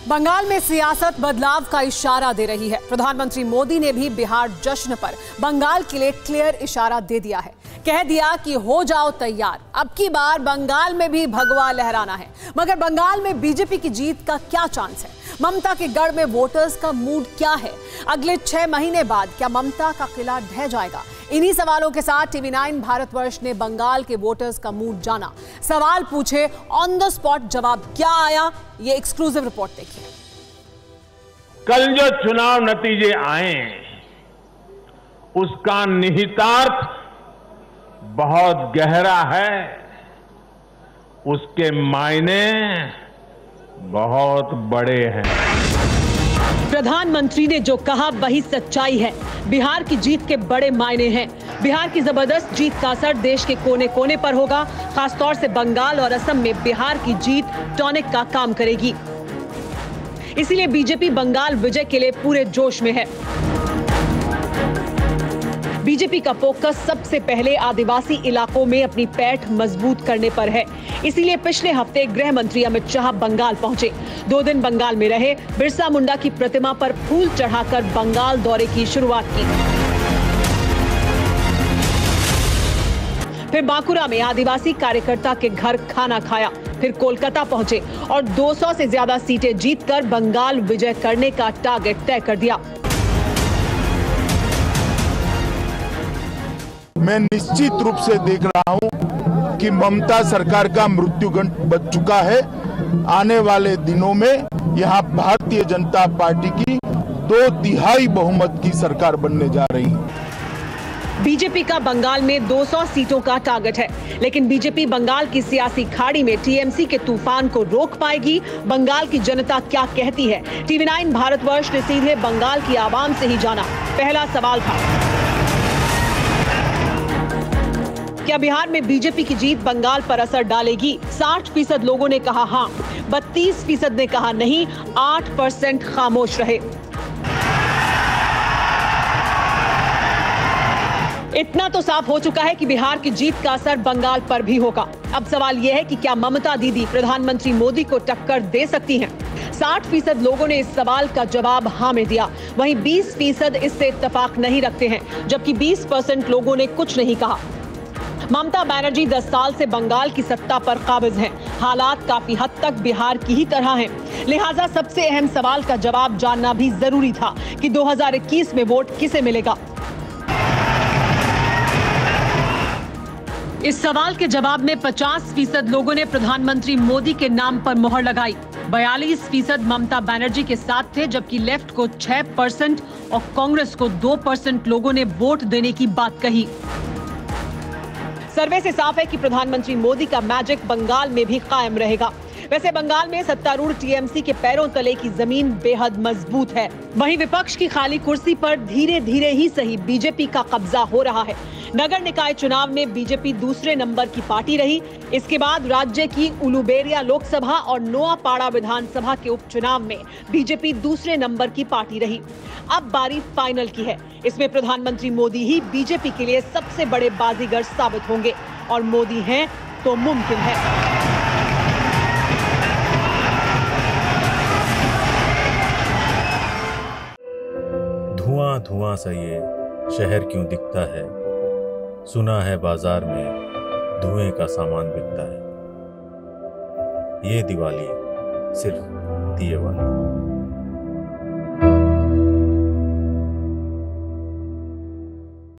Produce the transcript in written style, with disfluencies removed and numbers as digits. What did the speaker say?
बंगाल में सियासत बदलाव का इशारा दे रही है। प्रधानमंत्री मोदी ने भी बिहार जश्न पर बंगाल के लिए क्लियर इशारा दे दिया है। कह दिया कि हो जाओ तैयार, अब की बार बंगाल में भी भगवा लहराना है। मगर बंगाल में बीजेपी की जीत का क्या चांस है? ममता के गढ़ में वोटर्स का मूड क्या है? अगले 6 महीने बाद क्या ममता का किला ढह जाएगा? इन्हीं सवालों के साथ TV9 भारतवर्ष ने बंगाल के वोटर्स का मूड जाना। सवाल पूछे, ऑन द स्पॉट जवाब क्या आया, ये एक्सक्लूसिव रिपोर्ट देखिए। कल जो चुनाव नतीजे आए उसका निहितार्थ बहुत गहरा है, उसके मायने बहुत बड़े हैं। प्रधानमंत्री ने जो कहा वही सच्चाई है। बिहार की जीत के बड़े मायने हैं। बिहार की जबरदस्त जीत का असर देश के कोने कोने पर होगा। खासतौर से बंगाल और असम में बिहार की जीत टॉनिक का काम करेगी। इसीलिए बीजेपी बंगाल विजय के लिए पूरे जोश में है। बीजेपी का फोकस सबसे पहले आदिवासी इलाकों में अपनी पैठ मजबूत करने पर है। इसीलिए पिछले हफ्ते गृह मंत्री अमित शाह बंगाल पहुंचे। 2 दिन बंगाल में रहे, बिरसा मुंडा की प्रतिमा पर फूल चढ़ाकर बंगाल दौरे की शुरुआत की। फिर बांकुरा में आदिवासी कार्यकर्ता के घर खाना खाया। फिर कोलकाता पहुंचे और 200 से ज्यादा सीटें जीतकर बंगाल विजय करने का टारगेट तय कर दिया। मैं निश्चित रूप से देख रहा हूं कि ममता सरकार का मृत्युगंड बच चुका है। आने वाले दिनों में यहां भारतीय जनता पार्टी की 2/3 बहुमत की सरकार बनने जा रही है। बीजेपी का बंगाल में 200 सीटों का टारगेट है, लेकिन बीजेपी बंगाल की सियासी खाड़ी में टीएमसी के तूफान को रोक पाएगी? बंगाल की जनता क्या कहती है? TV9 भारतवर्ष ने सीधे बंगाल की आवाम से ही जाना। पहला सवाल था, क्या बिहार में बीजेपी की जीत बंगाल पर असर डालेगी? 60% लोगों ने कहा हां, 32% ने कहा नहीं, 8% खामोश रहे। इतना तो साफ हो चुका है कि बिहार की जीत का असर बंगाल पर भी होगा। अब सवाल यह है कि क्या ममता दीदी प्रधानमंत्री मोदी को टक्कर दे सकती हैं? 60% लोगों ने इस सवाल का जवाब हाँ में दिया। वहीं 20% इससे इत्तेफाक नहीं रखते हैं, जबकि 20% लोगों ने कुछ नहीं कहा। ममता बनर्जी 10 साल से बंगाल की सत्ता पर काबिज हैं। हालात काफी हद तक बिहार की ही तरह हैं। लिहाजा सबसे अहम सवाल का जवाब जानना भी जरूरी था कि 2021 में वोट किसे मिलेगा। इस सवाल के जवाब में 50% लोगों ने प्रधानमंत्री मोदी के नाम पर मोहर लगाई। 42% ममता बनर्जी के साथ थे, जबकि लेफ्ट को 6% और कांग्रेस को 2% लोगों ने वोट देने की बात कही। सर्वे से साफ है कि प्रधानमंत्री मोदी का मैजिक बंगाल में भी कायम रहेगा। वैसे बंगाल में सत्तारूढ़ टीएमसी के पैरों तले की जमीन बेहद मजबूत है। वहीं विपक्ष की खाली कुर्सी पर धीरे धीरे ही सही बीजेपी का कब्जा हो रहा है। नगर निकाय चुनाव में बीजेपी दूसरे नंबर की पार्टी रही। इसके बाद राज्य की उलुबेरिया लोकसभा और नोआपाड़ा विधानसभा के उपचुनाव में बीजेपी दूसरे नंबर की पार्टी रही। अब बारी फाइनल की है। इसमें प्रधानमंत्री मोदी ही बीजेपी के लिए सबसे बड़े बाजीगर साबित होंगे, और मोदी हैं तो मुमकिन है। धुआं धुआं सा ये शहर क्यों दिखता है? सुना है बाजार में धुएं का सामान बिकता है। ये दिवाली सिर्फ दिए वाली।